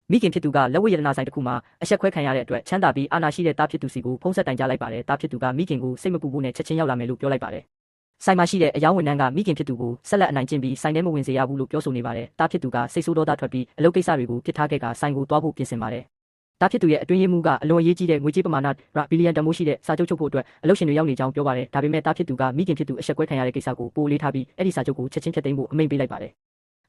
မိခင်ဖြစ်သူကလက်ဝတ်ရတနာဆိုင်တစ်ခုမှာအဆက်ခွဲခံရတဲ့အတွက်ချမ်းသာပြီးအာဏာရှိတဲ့တားဖြစ်သူစီကိုဖုံးဆက်တိုင်ကြားလိုက်ပါတယ်တားဖြစ်သူကမိခင်ကိုစိတ်မပူဖို့နဲ့ချက်ချင်းရောက်လာမယ်လို့ပြောလိုက်ပါတယ်ဆိုင်မှာရှိတဲ့အယောင်ဝန်ထမ်းကမိခင်ဖြစ်သူကိုဆက်လက်အနိုင်ကျင့်ပြီးဆိုင်ထဲမဝင်စေရဘူးလို့ပြောဆိုနေပါတယ်တားဖြစ်သူကစိတ်ဆိုးဒေါသထွက်ပြီးအလုပ်ကိစ္စတွေကိုပြစ်ထားခဲ့ကဆိုင်ကိုတွားဖို့ပြင်ဆင်ပါတယ်တားဖြစ်သူရဲ့အတွင်းရေးမှူးကအလွန်အရေးကြီးတဲ့ငွေကြေးပမာဏဘီလီယံတန်ဖိုးရှိတဲ့စာချုပ်ချုပ်ဖို့အတွက်အလုပ်ရှင်တွေရောက်နေကြောင်းပြောပါတယ်ဒါပေမဲ့တားဖြစ်သူကမိခင်ဖြစ်သူအဆက်ကွဲခံရတဲ့ကိစ္စကိုပိုလေးထားပြီးအဲ့ဒီစာချုပ်ကိုချက်ချင်းဖျက်သိမ်းဖို့အမိန့်ပေးလိုက်ပါတယ်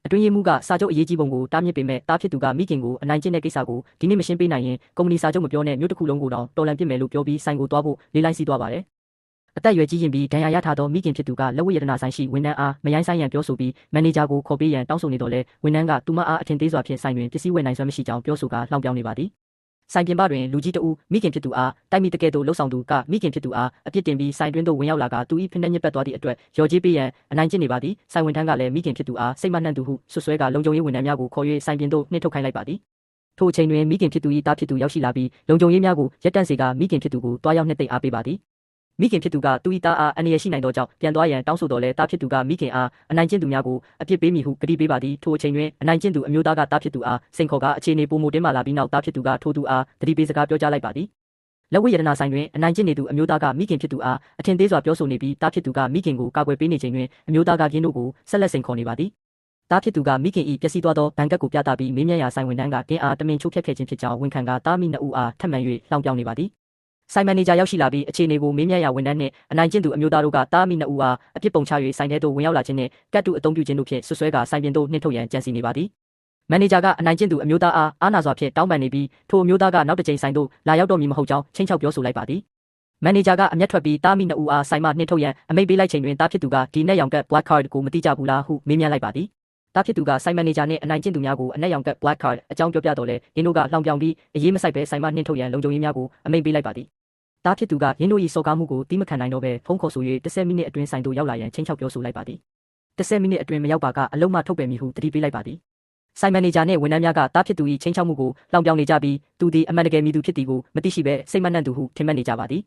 အတွင်းရေးမှူးကစာချုပ်အရေးကြီးပုံကိုတားမြစ်ပေမဲ့တားဖြစ်သူကမိခင်ကိုအနိုင်ကျင့်တဲ့ကိစ္စကိုဒီနေ့မရှင်းပေးနိုင်ရင်ကုမ္ပဏီစာချုပ်မပြောနဲ့မြို့တစ်ခုလုံးကိုတောင်တော်လှန်ပစ်မယ်လို့ပြောပြီးဆိုင်ကိုတွားဖို့လေးလိုင်းစီးသွားပါတယ်အသက်အရွယ်ကြီးရင်ပြီးဒဏ်ရာရထားသောမိခင်ဖြစ်သူကလက်ဝတ်ရတနာဆိုင်ရှိဝန်ထမ်းအားမရိုင်းဆိုင်ရန်ပြောဆိုပြီးမန်နေဂျာကိုခေါ်ပေးရန်တောင်းဆိုနေတော့လဲဝန်ထမ်းကသူမအားအထင်သေးစွာဖြင့်ဆိုင်တွင်ပစ္စည်းဝယ်နိုင်စွမ်းမရှိကြောင်းပြောဆိုကလှောင်ပြောင်းနေပါသည်ဆိုင်ပြင်ပတွင်လူကြီးတဦးမိခင်ဖြစ်သူအားတိုက်မိတကယ်သို့လှုပ်ဆောင်သူကမိခင်ဖြစ်သူအားအပြစ်တင်ပြီးဆိုင်တွင်သို့ဝင်ရောက်လာကသူ၏ဖိနှက်ညစ်ပတ်သွားသည့်အတွက်ရော်ကြီးပေးရန်အနိုင်ကျင့်နေပါသည်ဆိုင်ဝန်ထမ်းကလည်းမိခင်ဖြစ်သူအားစိတ်မနှံ့သူဟုဆွဆွဲကလုံခြုံရေးဝန်ထမ်းများကိုခေါ်၍ဆိုင်ပြင်သို့နှင်ထုတ်ခိုင်းလိုက်ပါသည်ထိုအချိန်တွင်မိခင်ဖြစ်သူ၏တားဖြစ်သူရောက်ရှိလာပြီးလုံခြုံရေးများကိုရက်တန့်စေကမိခင်ဖြစ်သူကိုတွားရောက်နှိပ်သိမ်းအားပေးပါသည်မိခင်ဖြစ်သူကသူ၏သားအားအန္တရာယ်ရှိနိုင်သောကြောင့်ပြန်သွားရန်တောင်းဆိုတော်လဲတားဖြစ်သူကမိခင်အားအနိုင်ကျင့်သူများကိုအပြစ်ပေးမည်ဟုကတိပေးပါသည်ထိုအချိန်တွင်အနိုင်ကျင့်သူအမျိုးသားကတားဖြစ်သူအားစိန်ခေါ်ကအခြေအနေပိုမိုတင်းမာလာပြီးနောက်တားဖြစ်သူကထိုသူအားတတိပေးစကားပြောကြားလိုက်ပါသည်လက်ဝတ်ရတနာဆိုင်တွင်အနိုင်ကျင့်နေသူအမျိုးသားကမိခင်ဖြစ်သူအားအထင်သေးစွာပြောဆိုနေပြီးတားဖြစ်သူကမိခင်ကိုကာကွယ်ပေးနေချိန်တွင်အမျိုးသားကရင်းတို့ကိုဆက်လက်စိန်ခေါ်နေပါသည်တားဖြစ်သူကမိခင်၏ပျက်စီးသွားသောဘဏ်ကတ်ကိုပြသပြီးမေးမြန်းရာဆိုင်ဝန်ထမ်းကတင်းအားတမင်ချိုးဖျက်ခဲ့ခြင်းဖြစ်ကြောင်းဝန်ခံကတားမိနှစ်ဦးအားထပ်မံ၍လှောင်ပြောင်းနေပါသည်ဆိုင်မန်နေဂျာရောက်ရှိလာပြီးအခြေအနေကိုမေးမြန်းရာဝန်ထမ်းနှင့်အနိုင်ကျင့်သူအမျိုးသားတို့ကတားမိနှစ်ဦးအားအပြစ်ပုံချ၍ဆိုင်ထဲသို့ဝင်ရောက်လာခြင်းနှင့်ကတ်တူအသုံးပြုခြင်းတို့ဖြင့်ဆွဆွဲကဆိုင်ပြင်သို့နှင်ထုတ်ရန်ကြံစည်နေပါသည်မန်နေဂျာကအနိုင်ကျင့်သူအမျိုးသားအားအာဏာစွာဖြင့်တောင်းပန်နေပြီးထိုအမျိုးသားကနောက်တစ်ကြိမ်ဆိုင်သို့လာရောက်တော့မည်မဟုတ်ကြောင်းချင်းချောက်ပြောဆိုလိုက်ပါသည်မန်နေဂျာကအမျက်ထွက်ပြီးတားမိနှစ်ဦးအားဆိုင်မှနှင်ထုတ်ရန်အမိန့်ပေးလိုက်ချိန်တွင်တားဖြစ်သူကဒီနက်ရောင်ကတ် black card ကိုမတိကြဘူးလားဟုမေးမြန်းလိုက်ပါသည်တားဖြစ်သူကဆိုင်မန်နေဂျာနှင့်အနိုင်ကျင့်သူများကိုအနက်ရောင်ကတ် black card အကြောင်းပြောပြတော့လဲရင်းတို့ကလှောင်ပြောင်ပြီးအရေးမဆိုင်ပဲဆိုင်မှနှင်ထုတ်ရန်လုံခြုံရေးများကိုအမိန့်ပေးလိုက်ပါသည်တားဖြစ်သူကရင်းတို့၏စော်ကားမှုကိုတီးမခံနိုင်တော့ပဲဖုန်းခေါ်ဆို၍10မိနစ်အတွင်းဆိုင်သို့ရောက်လာရန်ချင်းချောက်ပြောဆိုလိုက်ပါသည်10မိနစ်အတွင်းမရောက်ပါကအလုံးမထုတ်ပယ်မည်ဟုတတိပေးလိုက်ပါသည်ဆိုင်မန်နေဂျာနှင့်ဝန်ထမ်းများကတားဖြစ်သူ၏ချင်းချောက်မှုကိုလှောင်ပြောင်နေကြပြီးသူသည်အမှန်တကယ်မည်သူဖြစ်သည်ကိုမသိရှိပဲစိတ်မနှံ့သူဟုထင်မှတ်နေကြပါသည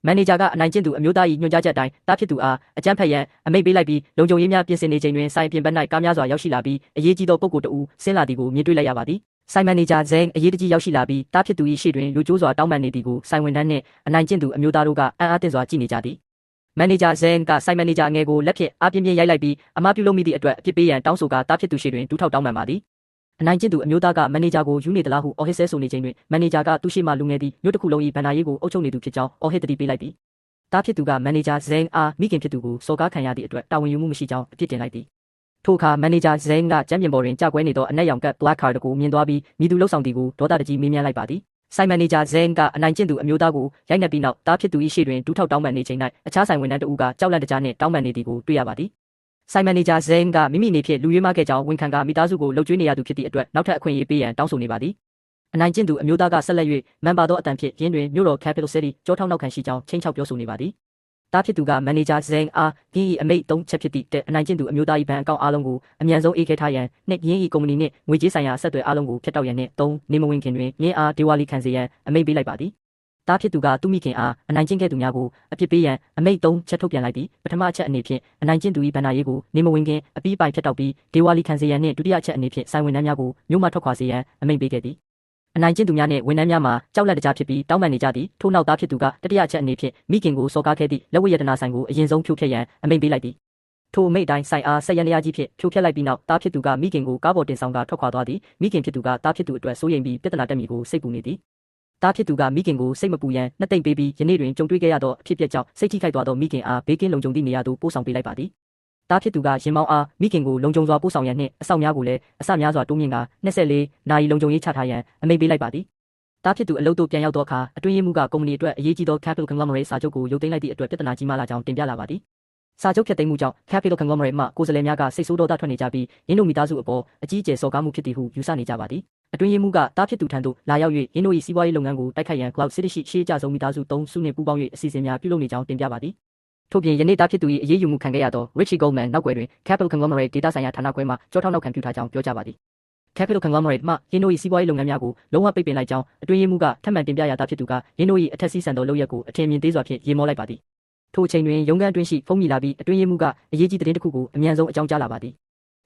်မန်နေဂျာကအနိုင်ကျင့်သူအမျိုးသား၏ညွှန်ကြားချက်အတိုင်းတားဖြစ်သူအားအကြမ်းဖက်ရန်အမိန့်ပေးလိုက်ပြီးလုံခြုံရေးများပြင်ဆင်နေချိန်တွင်ဆိုင်ပြင်ပ၌ကားများစွာရောက်ရှိလာပြီးအရေးကြီးသောပုဂ္ဂိုလ်တဦးဆင်းလာသည်ကိုမြင်တွေ့လိုက်ရပါသည်ဆိုင်မန်နေဂျာဇိန်အရေးတကြီးရောက်ရှိလာပြီးတားဖြစ်သူ၏ရှေ့တွင်လူကျိုးစွာတောင်းပန်နေသည်ကိုဆိုင်ဝန်ထမ်းနှင့်အနိုင်ကျင့်သူအမျိုးသားတို့ကအံ့အားသင့်စွာကြည့်နေကြသည်မန်နေဂျာဇိန်ကဆိုင်မန်နေဂျာအငယ်ကိုလက်ဖြင့်အားပြင်းပြင်းရိုက်လိုက်ပြီးအမှားပြုလုပ်မိသည့်အတွက်အပြစ်ပေးရန်တောင်းဆိုတားဖြစ်သူရှေ့တွင်ဒူးထောက်တောင်းပန်ပါသည်အနိုင်ကျင့်သူအမျိုးသားကမန်နေဂျာကိုယူနေသလားဟုအော်ဟစ်ဆဲဆိုနေချိန်တွင်မန်နေဂျာကသူ့ရှေ့မှလူငယ်သည်မြို့တစ်ခုလုံး၏ဗန်နာရေးကိုအုပ်ချုပ်နေသူဖြစ်ကြောင်းအော်ဟစ်တတိပေးလိုက်သည်တားဖြစ်သူကမန်နေဂျာဇိန်အားမိခင်ဖြစ်သူကိုစော်ကားခံရသည့်အတွက်တာဝန်ယူမှုမရှိကြောင်းအပြစ်တင်လိုက်သည်ထိုအခါမန်နေဂျာဇိန်ကကျမ်းပြင်ပေါ်တွင်ကြာကွဲနေသောအနက်ရောင်ကတ် black card ကိုမြင်သွားပြီးမိသူလှုပ်ဆောင်သည်ကိုဒေါသတကြီးမေးမြန်းလိုက်ပါသည်ဆိုင်မန်နေဂျာဇိန်ကအနိုင်ကျင့်သူအမျိုးသားကိုရိုက်နှက်ပြီးနောက်တားဖြစ်သူ၏ရှေ့တွင်ဒူးထောက်တောင်းပန်နေချိန်၌အခြားဆိုင်ဝန်ထမ်းတဦးကကြောက်လန့်တကြားနှင့်တောင်းပန်နေသည်ကိုတွေ့ရပါသည်ဆိုင်မန်နေဂျာဇိန်ကမိမိနေဖြင့်လူရွေးမခဲ့ကြောင်းဝန်ခံကမိသားစုကိုလှုပ်ကြွေးနေရသူဖြစ်သည့်အတွက်နောက်ထပ်အခွင့်အရေးပေးရန်တောင်းဆိုနေပါသည်အနိုင်ကျင့်သူအမျိုးသားကဆက်လက်၍မန်ပါသောအတန်ဖြင့်ရင်းတွင်မြို့တော် Capital City ကြောထောက်နောက်ခံရှိကြောင်းချင်းချောက်ပြောဆိုနေပါသည်တားဖြစ်သူကမန်နေဂျာဇိန်အားရင်း၏အမိန့်3ချက်ဖြစ်သည့်တဲ့အနိုင်ကျင့်သူအမျိုးသား၏ဘဏ်အကောင့်အားလုံးကိုအမြန်ဆုံးအေးခဲထားရန်နှင့်ရင်း၏ကုမ္ပဏီနှင့်ငွေကြေးဆိုင်ရာဆက်သွယ်အားလုံးကိုဖျက်တောက်ရန်နှင့်3နေမဝင်ခင်တွင်ရင်းအားဒေဝါလီခံစေရန်အမိန့်ပေးလိုက်ပါသည်တားဖြစ်သူကသူမိခင်အားအနိုင်ကျင့်ခဲ့သူများကိုအပြစ်ပေးရန်အမိန့်3ချက်ထုတ်ပြန်လိုက်ပြီးပထမအချက်အနေဖြင့်အနိုင်ကျင့်သူ၏ဘဏ္ဍာရေးကိုနေမဝင်ခင်အပြီးပိုင်ဖျက်တောက်ပြီးဒေဝါလီခံစေရန်နှင့်ဒုတိယအချက်အနေဖြင့်ဆိုင်ဝန်ထမ်းများကိုမြို့မှထွက်ခွာစေရန်အမိန့်ပေးခဲ့သည်အနိုင်ကျင့်သူများနှင့်ဝန်ထမ်းများမှာကြောက်လန့်တကြားဖြစ်ပြီးတောင်းပန်နေကြသည်ထို့နောက်သားဖြစ်သူကတတိယအချက်အနေဖြင့်မိခင်ကိုစော်ကားခဲ့သည့်လက်ဝတ်ရတနာဆိုင်ကိုအရင်ဆုံးဖြိုဖျက်ရန်အမိန့်ပေးလိုက်သည်ထိုအမိန့်တိုင်းဆိုင်အားဆက်ရန်လျာကြီးဖြင့်ဖြိုဖျက်လိုက်ပြီးနောက်သားဖြစ်သူကမိခင်ကိုကားပေါ်တင်ဆောင်ကထွက်ခွာသွားသည်မိခင်ဖြစ်သူကသားဖြစ်သူအတွက်စိုးရိမ်ပြီးပြဿနာတက်မိကိုစိတ်ပူနေသည်တားဖြစ်သူကမိခင်ကိုစိတ်မပူရန်နှစ်သိမ့်ပေးပြီးယနေ့တွင်ကြုံတွေ့ခဲ့ရသောအဖြစ်အပျက်ကြောင့်စိတ်ထိခိုက်သွားသောမိခင်အားဘေးကင်းလုံခြုံသည့်နေရာသို့ပို့ဆောင်ပေးလိုက်ပါသည်တားဖြစ်သူကရင်မောင်းအားမိခင်ကိုလုံခြုံစွာပို့ဆောင်ရန်နှင့်အဆောက်များကိုလည်းအစများစွာတိုးမြင့်က24နာရီလုံခြုံရေးချထားရန်အမိန့်ပေးလိုက်ပါသည်တားဖြစ်သူအလုပ်သို့ပြန်ရောက်သောအခါအတွင်းရေးမှူးကကုမ္ပဏီအတွက်အရေးကြီးသော Capital Conglomerate စာချုပ်ကိုရုပ်သိမ်းလိုက်သည့်အတွက်ပြဿနာကြီးမားလာကြောင်းတင်ပြလာပါသည်စာချုပ်ဖျက်သိမ်းမှုကြောင့် Capital Conglomerate မှကိုယ်စားလှယ်များကစိတ်ဆိုးဒေါသထွက်နေကြပြီးရင်းတို့မိသားစုအပေါ်အကြီးအကျယ်စော်ကားမှုဖြစ်သည်ဟုယူဆနေကြပါသည်အတွင်းရေးမှူးကတားဖြစ်သူထံသို့လာရောက်၍ရင်းတို့၏စီးပွားရေးလုပ်ငန်းကိုတိုက်ခိုက်ရန် Cloud City ရှိရှေးကြဆုံးမိသားစု3စုနှင့်ပူးပေါင်း၍အစီအစဉ်များပြုလုပ်နေကြောင်းတင်ပြပါသည်ထို့ပြင်ယနေ့တားဖြစ်သူ၏အရေးယူမှုခံခဲ့ရသော Richie Goldman နောက်ွယ်တွင် Capital Conglomerate ဒေတာဆိုင်ရာဌာနခွဲမှကြောထောက်နောက်ခံပြုထားကြောင်းပြောကြပါသည် Capital Conglomerate မှရင်းတို့၏စီးပွားရေးလုပ်ငန်းများကိုလုံးဝပိတ်ပင်လိုက်ကြောင်းအတွင်းရေးမှူးကထပ်မံတင်ပြရတာဖြစ်သူကရင်းတို့၏အထက်စီးဆန်သောလုပ်ရက်ကိုအထင်မြင်သေးစွာဖြင့်ရေမောလိုက်ပါသည်ထိုအချိန်တွင်ရုံးခန်းအတွင်းရှိဖုန်းမြည်လာပြီးအတွင်းရေးမှူးကအရေးကြီးသတင်းတစ်ခုကိုအမြန်ဆုံးအကြောင်းကြားလာပါသည်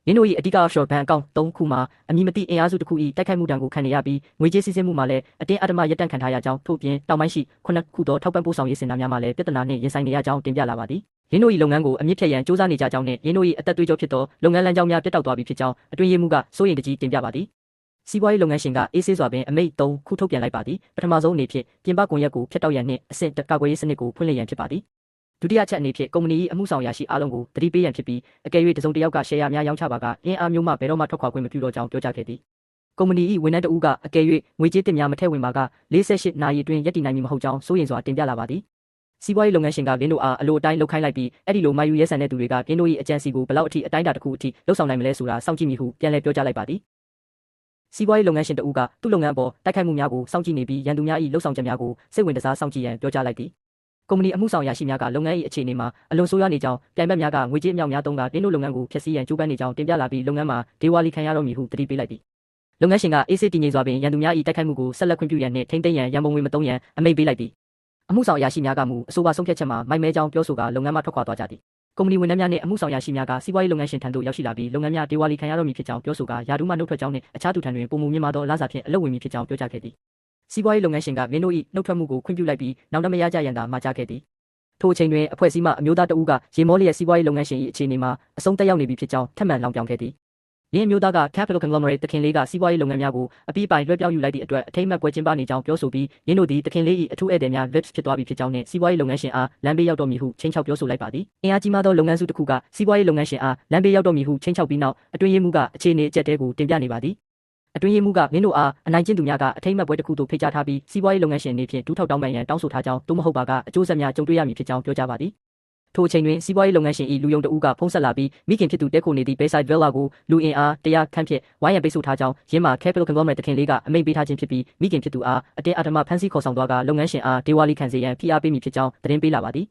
ရင်းတို့၏အဓိက offshore ဘဏ်အကောင့်3ခုမှာအမည်မသိအင်အားစုတစ်ခု၏တိုက်ခိုက်မှုတံကိုခံနေရပြီးငွေကြေးစီးဆင်းမှုမှာလည်းအတင်းအဓမ္မရပ်တန့်ခံထားရကြောင်းထို့ပြင်တောင်ပိုင်းရှိ9ခုသောထောက်ပံ့ပို့ဆောင်ရေးစင်တာများမှာလည်းပြဿနာနှင့်ရင်ဆိုင်နေရကြောင်းတင်ပြလာပါသည်ရင်းတို့၏လုပ်ငန်းကိုအမြင့်ဖြတ်ရန်စ조사နေကြကြောင်းနှင့်ရင်းတို့၏အသက်သွေးကြောဖြစ်သောလုပ်ငန်းလမ်းကြောင်းများပြတ်တောက်သွားပြီဖြစ်ကြောင်းအတွင်းရေးမှူးကစိုးရိမ်တကြီးတင်ပြပါသည်စီးပွားရေးလုပ်ငန်းရှင်ကအေးဆေးစွာပင်အမိန့်3ခုထုတ်ပြန်လိုက်ပါသည်ပထမဆုံးအနေဖြင့်ပြင်ပကွန်ရက်ကိုဖျက်တောက်ရန်နှင့်အဆင့်ကာကွယ်ရေးစနစ်ကိုဖွင့်လှစ်ရန်ဖြစ်ပါသည်ဒုတိယချက်အနေဖြင့်ကုမ္ပဏီ၏အမှုဆောင်ရာရှိအားလုံးကိုတတိပေးရန်ဖြစ်ပြီးအကယ်၍တစုံတစ်ယောက်ကရှယ်ယာများရောင်းချပါကအင်းအားမျိုးမှဘယ်တော့မှထွက်ခွာခွင့်မပြုတော့ကြောင်းပြောကြားခဲ့သည်ကုမ္ပဏီ၏ဝန်ထမ်းတဦးကအကယ်၍ငွေကြေးတစ်များမထည့်ဝင်ပါက48နာရီအတွင်းရပ်တည်နိုင်မည်မဟုတ်ကြောင်းစိုးရိမ်စွာတင်ပြလာပါသည်စီးပွားရေးလုပ်ငန်းရှင်ကလင်းတို့အားအလိုအတိုင်းလုပ်ခိုင်းလိုက်ပြီးအဲ့ဒီလိုမိုက်ယူရဲဆန်တဲ့သူတွေကလင်းတို့၏အကြံစီကိုဘလောက်အထိအတိုင်းအတာတစ်ခုအထိလှုပ်ဆောင်နိုင်မလဲဆိုတာစောင့်ကြည့်မိဟုပြန်လည်ပြောကြားလိုက်ပါသည်စီးပွားရေးလုပ်ငန်းရှင်တဦးကသူ့လုပ်ငန်းအပေါ်တိုက်ခိုက်မှုများကိုစောင့်ကြည့်နေပြီးရန်သူများ၏လှုပ်ဆောင်ချက်များကိုစိတ်ဝင်စားစောင့်ကြည့်ရန်ပြောကြားလိုက်သည်ကုမ္ပဏီအမှုဆောင်ရာရှိများကလုပ်ငန်း၏အခြေအနေမှာအလွန်ဆိုးရွားနေကြောင်းပြိုင်ဘက်များကငွေကြေးအမြောက်များသုံးကတင်းတို့လုပ်ငန်းကိုဖျက်ဆီးရန်ကြိုးပမ်းနေကြောင်းတင်ပြလာပြီးလုပ်ငန်းမှာဒေဝါလီခံရတော့မည်ဟုတတိပေးလိုက်သည်လုပ်ငန်းရှင်ကအေးဆေးတည်ငြိမ်စွာပင်ရန်သူများ၏တိုက်ခိုက်မှုကိုဆက်လက်ခွင့်ပြုရန်နှင့်ထိန်းသိမ်းရန်ရန်ပုံငွေမသုံးရန်အမိန့်ပေးလိုက်သည်အမှုဆောင်ရာရှိများကမူအဆိုပါဆုံးဖြတ်ချက်မှာမိုက်မဲကြောင်းပြောဆိုကလုပ်ငန်းမှထွက်ခွာသွားကြသည်ကုမ္ပဏီဝန်ထမ်းများနှင့်အမှုဆောင်ရာရှိများကစီးပွားရေးလုပ်ငန်းရှင်ထံသို့ရောက်ရှိလာပြီးလုပ်ငန်းများဒေဝါလီခံရတော့မည်ဖြစ်ကြောင်းပြောဆိုကယာတူးမှနှုတ်ထွက်ကြောင်းနှင့်အခြားသူထံတွင်ပုံမှုမြင့်မာသောလစာဖြင့်အလုပ်ဝင်မည်ဖြစ်ကြောင်းပြောကြားခဲ့သည်စီးပွားရေးလုပ်ငန်းရှင်ကမင်းတို့၏နှုတ်ထွက်မှုကိုခွင့်ပြုလိုက်ပြီးနောက်တမရကြရန်သာမှာကြားခဲ့သည်ထိုအချိန်တွင်အဖွဲ့အစည်းမှအမျိုးသားတဦးကရေမောလျက်စီးပွားရေးလုပ်ငန်းရှင်၏အခြေအနေမှာအဆုံးသက်ရောက်နေပြီဖြစ်ကြောင်းထပ်မံလောင်ပြောင်ခဲ့သည်ရင်းအမျိုးသားက Capital Conglomerate တခင်လေးကစီးပွားရေးလုပ်ငန်းများကိုအပြီးပိုင်လွှဲပြောင်းယူလိုက်သည့်အတွက်အထိမ်းအမှတ်ပွဲကျင်းပနေကြောင်းပြောဆိုပြီးရင်းတို့သည်တခင်လေး၏အထူးဧည့်သည်များ VIPs ဖြစ်သွားပြီဖြစ်ကြောင်းနှင့်စီးပွားရေးလုပ်ငန်းရှင်အားလမ်းဘေးရောက်တော့မည်ဟုချိန်ချောက်ပြောဆိုလိုက်ပါသည်အင်အားကြီးမားသောလုပ်ငန်းစုတစ်ခုကစီးပွားရေးလုပ်ငန်းရှင်အားလမ်းဘေးရောက်တော့မည်ဟုချိန်ချောက်ပြီးနောက်အတွင်းရေးမှူးကအခြေအနေအကျက်တဲကိုတင်ပြနေပါသည်အတွင်းရေးမှူးကမင်းတို့အားအနိုင်ကျင့်သူများကအထိမ်းအမှတ်ပွဲတစ်ခုသို့ဖိတ်ကြားထားပြီးစီးပွားရေးလုပ်ငန်းရှင်အနေဖြင့်ဒူးထောက်တောင်းပန်ရန်တောင်းဆိုထားကြောင်းသို့မဟုတ်ပါကအကျိုးဆက်များကြုံတွေ့ရမည်ဖြစ်ကြောင်းပြောကြားပါသည်ထိုအချိန်တွင်စီးပွားရေးလုပ်ငန်းရှင်၏လူယုံတဦးကဖုန်းဆက်လာပြီးမိခင်ဖြစ်သူတဲခိုနေသည့် Bayside Villa ကိုလူအင်အား100ခန့်ဖြင့်ဝိုင်းရံပိတ်ဆို့ထားကြောင်းရင်းမှာ Capital Conglomerate တခင်လေးကအမိန့်ပေးထားခြင်းဖြစ်ပြီးမိခင်ဖြစ်သူအားအတင်းအဓမ္မဖမ်းဆီးခေါ်ဆောင်သွားကလုပ်ငန်းရှင်အားဒေဝါလီခံစေရန်ဖိအားပေးမည်ဖြစ်ကြောင်းသတင်းပေးလာပါသ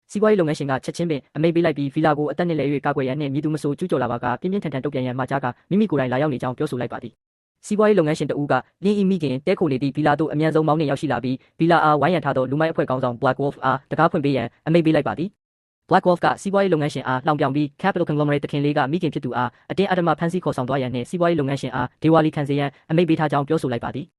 ည်စီးပွားရေးလုပ်ငန်းရှင်ကချက်ချင်းပင်အမိန့်ပေးလိုက်ပြီးဗီလာကိုအသက်နဲ့လဲ၍ကာကွယ်ရန်နှင့်မြည်သူမဆိုကျူးကျော်လာပါကပြင်းပြင်းထန်ထန်တုတ်ပြန်ရန်မှာကြားကမိမိကိုယ်တိုင်လာရောက်နေကြောင်းပြောဆိုလိုက်ပါသည်စီးပွားရေးလုပ်ငန်းရှင်တဦးကလင်းဤမိခင်တဲခိုနေသည့်ဗီလာသို့အမြန်ဆုံးမောင်းနှင်ရောက်ရှိလာပြီးဗီလာအားဝိုင်းရံထားသောလူမိုက်အဖွဲ့ကောင်းဆောင် Black Wolf အားတကားဖွင့်ပေးရန်အမိန့်ပေးလိုက်ပါသည် Black Wolf ကစီးပွားရေးလုပ်ငန်းရှင်အားလောင်ပြောင်ပြီး Capital Conglomerate တခင်လေးကမိခင်ဖြစ်သူအားအတင်းအဓမ္မဖမ်းဆီးခေါ်ဆောင်သွားရန်နှင့်စီးပွားရေးလုပ်ငန်းရှင်အားဒေဝါလီခံစေရန်အမိန့်ပေးထားကြောင်းပြောဆိုလိုက်ပါသ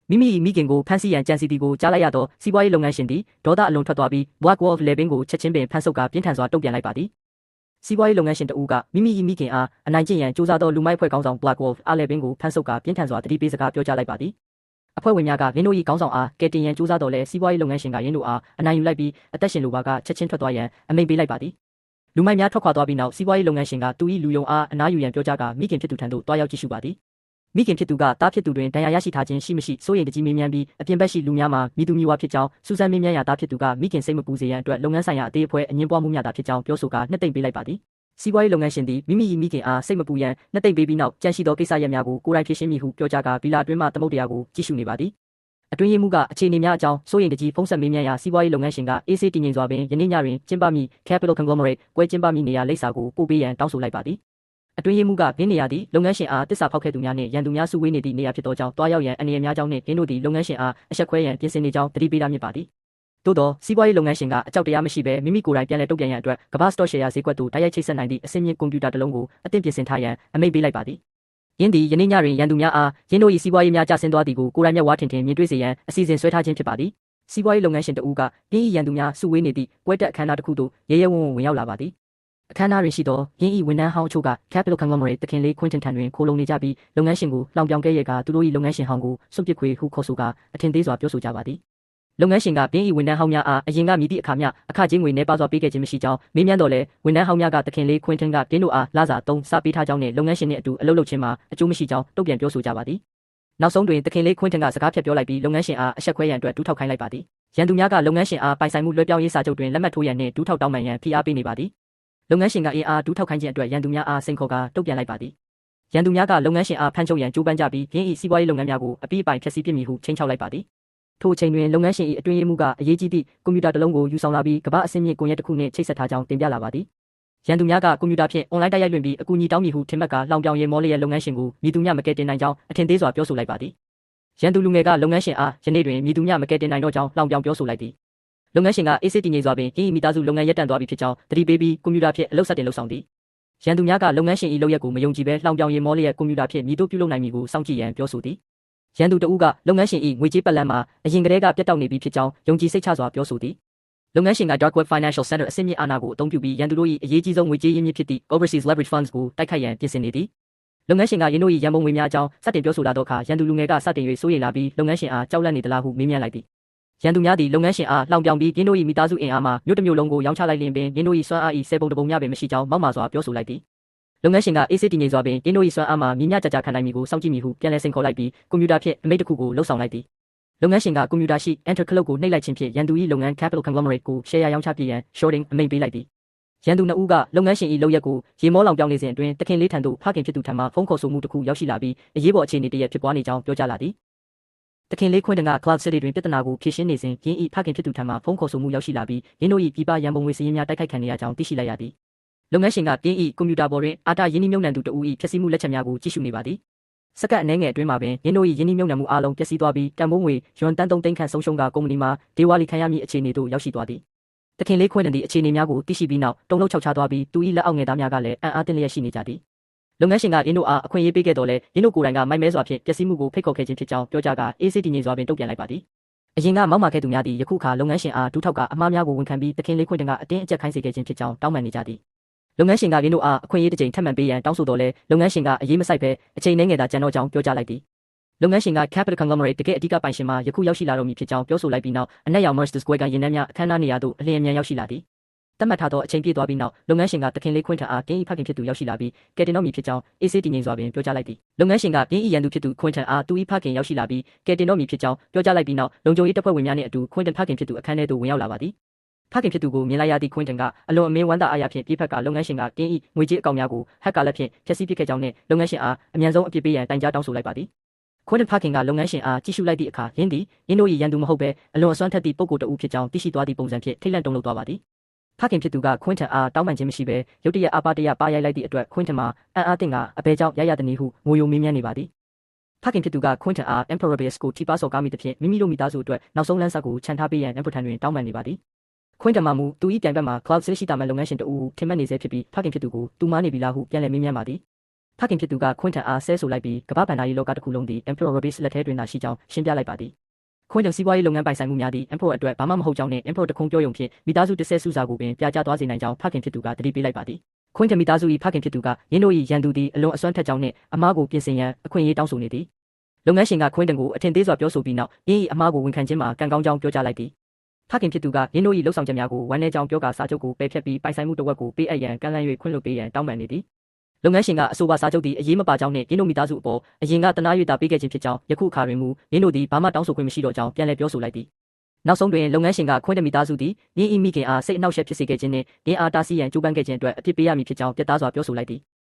ည်မိမိမိခင်ကိုဖမ်းဆီးရန်ကြံစီသည်ကိုကြားလိုက်ရသောစီးပွားရေးလုပ်ငန်းရှင်သည်ဒေါသအလွန်ထွက်သွားပြီး Black Wolf လေပင်ကိုချက်ချင်းပင်ဖမ်းဆုပ်ကပြင်းထန်စွာတုံ့ပြန်လိုက်ပါသည်စီးပွားရေးလုပ်ငန်းရှင်တဦးကမိမိမိခင်အားအနိုင်ကျင့်ရန်စ조사သောလူမိုက်ဖွဲ့ကောင်းဆောင် Black Wolf အားလေပင်ကိုဖမ်းဆုပ်ကပြင်းထန်စွာတတိပေးစကားပြောကြားလိုက်ပါသည်အဖွဲ့ဝင်များကရင်းတို့၏ခေါင်းဆောင်အားကယ်တင်ရန်စ조사တော်လဲစီးပွားရေးလုပ်ငန်းရှင်ကရင်းတို့အားအနိုင်ယူလိုက်ပြီးအသက်ရှင်လိုပါကချက်ချင်းထွက်သွားရန်အမိန့်ပေးလိုက်ပါသည်လူမိုက်များထွက်ခွာသွားပြီးနောက်စီးပွားရေးလုပ်ငန်းရှင်ကသူ၏လူယုံအားအနားယူရန်ပြောကြားကမိခင်ဖြစ်သူထံသို့တွားရောက်ကြည့်ရှုပါသည်မိခင်ဖြစ်သူကတားဖြစ်သူတွင်ဒဏ်ရာရရှိထားခြင်းရှိမရှိစိုးရိမ်တကြီးမေးမြန်းပြီးအပြင်ဘက်ရှိလူများမှာမိသူမိဝါဖြစ်ကြောင်းစူးစမ်းမေးမြန်းရာတားဖြစ်သူကမိခင်စိတ်မပူစေရန်အတွက်လုပ်ငန်းဆိုင်ရာအသေးအဖွဲအငင်းပွားမှုများတာဖြစ်ကြောင်းပြောဆိုကနှစ်သိမ့်ပေးလိုက်ပါသည်စီးပွားရေးလုပ်ငန်းရှင်သည်မိမိခင်အားစိတ်မပူရန်နှစ်သိမ့်ပေးပြီးနောက်ကြန့်ရှိသောကိစ္စရပ်များကိုကိုယ်တိုင်ဖြေရှင်းမည်ဟုပြောကြားကဗီလာအတွင်းမှသမုတ်တရားကိုကြည့်ရှုနေပါသည်အတွင်းရေးမှူးကအခြေအနေများအကြောင်းစိုးရိမ်တကြီးဖုန်းဆက်မေးမြန်းရာစီးပွားရေးလုပ်ငန်းရှင်ကအေးဆေးတည်ငြိမ်စွာပင်ယနေ့ညတွင်ကျင်းပမည့် Capital Conglomerate ပွဲကျင်းပမည့်နေရာလိပ်စာကိုပို့ပေးရန်တောင်းဆိုလိုက်ပါသည်အတွင်းရေးမှူးကဘင်းနေရာသည်လုပ်ငန်းရှင်အားတစ္ဆာဖောက်ခဲ့သူများနှင့်ရန်သူများစုဝေးနေသည့်နေရာဖြစ်သောကြောင့်တွားရောက်ရန်အနေအများကြောင့်နှင့်ဘင်းတို့သည်လုပ်ငန်းရှင်အားအဆက်ခွဲရန်ပြင်ဆင်နေကြောင်းတတိပေးထားမြစ်ပါသည်သို့သောစီးပွားရေးလုပ်ငန်းရှင်ကအကြောက်တရားမရှိဘဲမိမိကိုယ်တိုင်ပြန်လည်တုံ့ပြန်ရန်အတွက်ကမ္ဘာစတော့ရှယ်ယာဈေးကွက်သို့တိုက်ရိုက်ချိတ်ဆက်နိုင်သည့်အဆင့်မြင့်ကွန်ပျူတာတစ်လုံးကိုအသင့်ပြင်ဆင်ထားရန်အမိန့်ပေးလိုက်ပါသည်ယင်းသည်ယနေ့ညတွင်ရန်သူများအားယင်းတို့၏စီးပွားရေးများကျဆင်းသွားသည်ကိုကိုယ်တိုင်မျက်ဝါးထင်ထင်မြင်တွေ့စေရန်အစီအစဉ်ဆွဲထားခြင်းဖြစ်ပါသည်စီးပွားရေးလုပ်ငန်းရှင်တဦးကယင်း၏ရန်သူများစုဝေးနေသည့်ပွဲတက်အခမ်းအနားတစ်ခုသို့ရဲရဲဝံ့ဝံ့ဝင်ရောက်လာပါသည်အခမ်းအနားတွင်ရှိသောယင်း၏ဝန်ထမ်းဟောင်းအချို့က Capital Conglomerate တခင်လေး Quinton ထံတွင်ခိုလုံနေကြပြီးလုပ်ငန်းရှင်ကိုလောင်ပြောင်ခဲ့ရကသူတို့၏လုပ်ငန်းရှင်ဟောင်းကိုစွန့်ပစ်ခွေဟုခေါ်ဆိုကအထင်သေးစွာပြောဆိုကြပါသည်လုပ်ငန်းရှင်ကဘင်း၏ဝန်ထမ်းဟောင်းများအားအရင်ကမြည်သည့်အခါမျှအခကြေးငွေနှဲပါစွာပေးခဲ့ခြင်းမရှိကြောင်းမေးမြန်းတော်လဲဝန်ထမ်းဟောင်းများကတခင်လေး Quinton ကတင်းတို့အားလစာ3စပေးထားကြောင်းနှင့်လုပ်ငန်းရှင်နှင့်အတူအလုပ်လုပ်ခြင်းမှာအကျိုးမရှိကြောင်းတုံ့ပြန်ပြောဆိုကြပါသည်နောက်ဆုံးတွင်တခင်လေး Quinton ကစကားဖြတ်ပြောလိုက်ပြီးလုပ်ငန်းရှင်အားအဆက်ခွဲရန်အတွက်ဒူးထောက်ခိုင်းလိုက်ပါသည်ရန်သူများကလုပ်ငန်းရှင်အားပိုင်ဆိုင်မှုလွှဲပြောင်းရေးစာချုပ်တွင်လက်မှတ်ထိုးရန်နှင့်ဒူးထောက်တောင်းပန်ရန်ဖိအားပေးနေပါသည်လုပ်ငန်းရှင်ကအင်အားဒူးထောက်ခိုင်းခြင်းအတွက်ရန်သူများအားစိန်ခေါ်ကတုံ့ပြန်လိုက်ပါသည်ရန်သူများကလုပ်ငန်းရှင်အားဖမ်းချုပ်ရန်ကြိုးပမ်းကြပြီးရင်း၏စီးပွားရေးလုပ်ငန်းများကိုအပြီးအပိုင်ဖျက်ဆီးပစ်မည်ဟုချိန်ချောက်လိုက်ပါသည်ထိုအချိန်တွင်လုပ်ငန်းရှင်၏အတွင်းရေးမှူးကအရေးကြီးသည့်ကွန်ပျူတာတစ်လုံးကိုယူဆောင်လာပြီးကမ္ဘာအဆင့်မြင့်ကွန်ရက်တစ်ခုနှင့်ချိတ်ဆက်ထားကြောင်းတင်ပြလာပါသည်ရန်သူများကကွန်ပျူတာဖြင့်အွန်လိုင်းတိုက်ရိုက်လွှင့်ပြီးအကူအညီတောင်းမည်ဟုထင်မှတ်ကလောင်ပြောင်ရဲမောလျက်လုပ်ငန်းရှင်ကိုမြည်သူမျှမကယ်တင်နိုင်ကြောင်းအထင်သေးစွာပြောဆိုလိုက်ပါသည်ရန်သူလူငယ်ကလုပ်ငန်းရှင်အားယနေ့တွင်မြည်သူမျှမကယ်တင်နိုင်တော့ကြောင်းလောင်ပြောင်ပြောဆိုလိုက်သည်လုပ်ငန်းရှင်ကအေးစစ်တည်ငြိမ်စွာပင်ရင်း၏မိသားစုလုပ်ငန်းရပ်တန့်သွားပြီဖြစ်ကြောင်းတတိပေးပြီးကွန်ပျူတာဖြင့်အလုပ်ဆက်တင်လုပ်ဆောင်သည် ရန်သူများကလုပ်ငန်းရှင်၏လုပ်ရက်ကိုမယုံကြည်ဘဲလှောင်ပြောင်ရင်မောလျက်ကွန်ပျူတာဖြင့်မြည်တို့ပြုလုပ်နိုင်မည်ကိုစောင့်ကြည့်ရန်ပြောဆိုသည်ရန်သူတဦးကလုပ်ငန်းရှင်၏ငွေကြေးပတ်လန်းမှာအရင်ကတည်းကပြတ်တောက်နေပြီဖြစ်ကြောင်းယုံကြည်စိတ်ချစွာပြောဆိုသည်လုပ်ငန်းရှင်က Dark Web Financial Center အဆင့်မြင့်အာဏာကိုအသုံးပြုပြီးရန်သူတို့၏အရေးကြီးဆုံးငွေကြေးရင်းမြစ်ဖြစ်သည့် Overseas Leverage Funds ကိုတိုက်ခိုက်ရန်ပြင်ဆင်နေသည်လုပ်ငန်းရှင်ကရင်းတို့၏ရန်ပုံငွေများအကြောင်းစတင်ပြောဆိုလာသောအခါရန်သူလူငယ်ကစတင်၍စိုးရိမ်လာပြီးလုပ်ငန်းရှင်အားကြောက်လန့်နေသလားဟုမေးမြန်းလိုက်သည်ရန်သူများသည်လုပ်ငန်းရှင်အားလှောင်ပြောင်ပြီးရင်းတို့၏မိသားစုအင်အားမှမြို့တစ်မြို့လုံးကိုရောင်းချလိုက်လျင်ပင်ရင်းတို့၏စွမ်းအား၏10ပုံတစ်ပုံများပင်မရှိကြောင်းမောက်မာစွာပြောဆိုလိုက်သည်လုပ်ငန်းရှင်ကအေးစစ်တည်ငြိမ်စွာပင်ရင်းတို့၏စွမ်းအားမှမြင့်မြတ်ကြကြခံနိုင်မည်ကိုစောင့်ကြည့်မည်ဟုပြန်လည်စိန်ခေါ်လိုက်ပြီးကွန်ပျူတာဖြင့်အမိန့်တစ်ခုကိုလှုပ်ဆောင်လိုက်သည်လုပ်ငန်းရှင်ကကွန်ပျူတာရှိ Enter ခလုတ်ကိုနှိပ်လိုက်ခြင်းဖြင့်ရန်သူ၏လုပ်ငန်း Capital Conglomerate ကိုရှယ်ယာရောင်းချပြရန် shorting အမိန့်ပေးလိုက်သည်ရန်သူနှစ်ဦးကလုပ်ငန်းရှင်၏လုပ်ရက်ကိုရေမောလောင်ပြောင်းနေစဉ်အတွင်းတခင်လေးထံသို့ဖခင်ဖြစ်သူထံမှဖုန်းခေါ်ဆိုမှုတစ်ခုရောက်ရှိလာပြီးအရေးပေါ်အခြေအနေတရက်ဖြစ်ပွားနေကြောင်းပြောကြားလာသည်တခင်လေးခွင်းတန်က Cloud City တွင်ပြဿနာကိုဖြေရှင်းနေစဉ်ရင်း၏ဖခင်ဖြစ်သူထံမှဖုန်းခေါ်ဆိုမှုရောက်ရှိလာပြီးရင်းတို့၏ပြည်ပရန်ပုံငွေစည်းရင်းများတိုက်ခိုက်ခံနေရကြောင်းသိရှိလိုက်ရသည်လုပ်ငန်းရှင်ကတင်း၏ကွန်ပျူတာပေါ်တွင်အာတာရင်းနှီးမြှုပ်နှံသူတဦး၏ဖြစ်စည်းမှုလက်ချက်များကိုကြည့်ရှုနေပါသည်စက္ကန့်အနည်းငယ်အတွင်းမှာပင်ရင်းတို့၏ရင်းနှီးမြှုပ်နှံမှုအားလုံးပျက်စီးသွားပြီးတန်ဖိုးငွေယွမ်တန်3သိန်းခန့်ဆုံးရှုံးကကုမ္ပဏီမှာဒေဝါလီခံရမည့်အခြေအနေသို့ရောက်ရှိသွားသည်တခင်လေးခွင်းတန်သည့်အခြေအနေများကိုသိရှိပြီးနောက်တုံ့လောက်ချောက်ချသွားပြီးသူ၏လက်အောက်ငယ်သားများကလည်းအံ့အားသင့်လျက်ရှိနေကြသည်လုပ်ငန်းရှင်ကရင်းတို့အားအခွင့်အရေးပေးခဲ့တော်လဲရင်းတို့ကိုယ်တိုင်ကမိုက်မဲစွာဖြင့်ပျက်စီးမှုကိုဖိတ်ခေါ်ခဲ့ခြင်းဖြစ်ကြောင်းပြောကြားကာအေးစစ်တည်ငြိမ်စွာပင်တုံ့ပြန်လိုက်ပါသည်အရင်ကမောက်မာခဲ့သူများသည်ယခုအခါလုပ်ငန်းရှင်အားဒူးထောက်ကအမှားများကိုဝန်ခံပြီးတခင်လေးခွင်းတန်ကအတင်းအကျပ်ခိုင်းစေခဲ့ခြင်းဖြစ်ကြောင်းတောင်းပန်နေကြသည်လုပ်ငန်းရှင်ကရင်းတို့အားအခွင့်အရေးတစ်ကြိမ်ထပ်မံပေးရန်တောင်းဆိုတော်လဲလုပ်ငန်းရှင်ကအရေးမစိုက်ဘဲအချိန်နှဲငယ်သာကြံတော့ကြောင်းပြောကြားလိုက်သည်လုပ်ငန်းရှင်က Capital Conglomerate တကယ့်အဓိကပိုင်ရှင်မှယခုရောက်ရှိလာတော့မည်ဖြစ်ကြောင်းပြောဆိုလိုက်ပြီးနောက်အနက်ရောင် Mercedes Square ကရင်နှန်းများအခမ်းအနားနေရာသို့အလျင်အမြန်ရောက်ရှိလာသည်တတ်မှတ်ထားသောအချိန်ပြည့်သွားပြီးနောက်လုပ်ငန်းရှင်ကတခင်လေးခွင်းထန်အားတင်း၏ဖခင်ဖြစ်သူရောက်ရှိလာပြီးကယ်တင်တော့မည်ဖြစ်ကြောင်းအေးဆေးတည်ငြိမ်စွာပင်ပြောကြားလိုက်သည်လုပ်ငန်းရှင်ကတင်း၏ရန်သူဖြစ်သူခွင်းထန်အားသူ၏ဖခင်ရောက်ရှိလာပြီးကယ်တင်တော့မည်ဖြစ်ကြောင်းပြောကြားလိုက်ပြီးနောက်လုံခြုံရေးတပ်ဖွဲ့ဝင်များနှင့်အတူခွင်းတန်ဖခင်ဖြစ်သူအခန်းထဲသို့ဝင်ရောက်လာပါသည်ဖခင်ဖြစ်သူကိုမြင်လိုက်ရသည့်ခွင်းတန်ကအလွန်အမင်းဝမ်းသာအားရဖြင့်ပြေးဖက်ကလုပ်ငန်းရှင်ကတင်း၏ငွေကြေးအကောင့်များကိုဟက်ကလက်ဖြင့်ဖျက်ဆီးပစ်ခဲ့ကြောင်းနှင့်လုပ်ငန်းရှင်အားအမြန်ဆုံးအပြစ်ပေးရန်တိုင်ကြားတောင်းဆိုလိုက်ပါသည်ခွင်းတန်ဖခင်ကလုပ်ငန်းရှင်အားကြည့်ရှုလိုက်သည့်အခါရင်းသည်ရင်းတို့၏ရန်သူမဟုတ်ဘဲအလွန်အစွမ်းထက်သည့်ပုဂ္ဂိုလ်တဦးဖြစ်ကြောင်းသိရှိသွားသည့်ပုံစံဖြင့်ထိတ်လန့်တုန်လှုပ်သွားပါသည်ဖခင်ဖြစ်သူကခွင်းထန်အားတောင်းပန်ခြင်းမရှိဘဲရုတ်တရက်အပါတရပါရိုက်လိုက်သည့်အတွက်ခွင်းထန်မှာအံ့အားသင့်ကအဘဲကြောင့်ရရသည်နည်းဟုငိုယိုမေးမြန်းနေပါသည်ဖခင်ဖြစ်သူကခွင်းထန်အား Emperor Base ကိုထိပါစော်ကားမိသဖြင့်မိမိတို့မိသားစုအတွက်နောက်ဆုံးလမ်းဆက်ကိုခြံထားပေးရန် Emperor ထံတွင်တောင်းပန်နေပါသည်ခွင်းတန်မှာမူသူ၏ပြိုင်ဘက်မှာ Cloud City ရှိတာမှလုပ်ငန်းရှင်တဦးထင်မှတ်နေစေဖြစ်ပြီးဖခင်ဖြစ်သူကိုတူမားနေပြီလားဟုပြန်လည်မေးမြန်းပါသည်ဖခင်ဖြစ်သူကခွင်းထန်အားဆဲဆိုလိုက်ပြီးကမ္ဘာဗန္ဒာရေးလောကတစ်ခုလုံးသည် Emperor Base လက်ထဲတွင်သာရှိကြောင်းရှင်းပြလိုက်ပါသည်ခွင်းတန်စီးပွားရေးလုပ်ငန်းပိုင်ဆိုင်မှုများသည့် Emperor အတွက်ဘာမှမဟုတ်ကြောင်းနှင့် Emperor တခုံပြောယုံဖြင့်မိသားစုတစ်ဆက်စုစာကိုပင်ပြာကျသွားစေနိုင်ကြောင်းဖခင်ဖြစ်သူကတတိပေးလိုက်ပါသည်ခွင်းတန်မိသားစု၏ဖခင်ဖြစ်သူကရင်းတို့၏ရန်သူသည်အလွန်အစွမ်းထက်ကြောင်းနှင့်အမားကိုပြင်ဆင်ရန်အခွင့်အရေးတောင်းဆိုနေသည်လုပ်ငန်းရှင်ကခွင်းတန်ကိုအထင်သေးစွာပြောဆိုပြီးနောက်ရင်း၏အမားကိုဝန်ခံခြင်းမှာကံကောင်းကြောင်းပြောကြားလိုက်သည်ဖခင်ဖြစ်သူကရင်းတို့၏လှုပ်ဆောင်ချက်များကိုဝမ်းနည်းကြောင်းပြောကာစာချုပ်ကိုပယ်ဖျက်ပြီးပိုင်ဆိုင်မှုတစ်ဝက်ကိုပေးအပ်ရန်ကမ်းလှမ်း၍ခွင့်လွှတ်ပေးရန်တောင်းပန်နေသည်လုပ်ငန်းရှင်ကအဆိုပါစာချုပ်သည်အရေးမပါကြောင်းနှင့်ရင်းတို့မိသားစုအပေါ်အရင်ကတနာ၍သာပေးခဲ့ခြင်းဖြစ်ကြောင်းယခုအခါတွင်မူရင်းတို့သည်ဘာမှတောင်းဆိုခွင့်မရှိတော့ကြောင်းပြန်လည်ပြောဆိုလိုက်သည်နောက်ဆုံးတွင်လုပ်ငန်းရှင်ကခွင်းတမိသားစုသည်ရင်း၏မိခင်အားစိတ်အနှောက်အယှက်ဖြစ်စေခဲ့ခြင်းနှင့်ရင်းအားတားဆီးရန်ကြိုးပမ်းခဲ့ခြင်းအတွက်အပြစ်ပေးရမည်ဖြစ်ကြောင်းပြတ်သားစွာပြောဆိုလိုက်သည်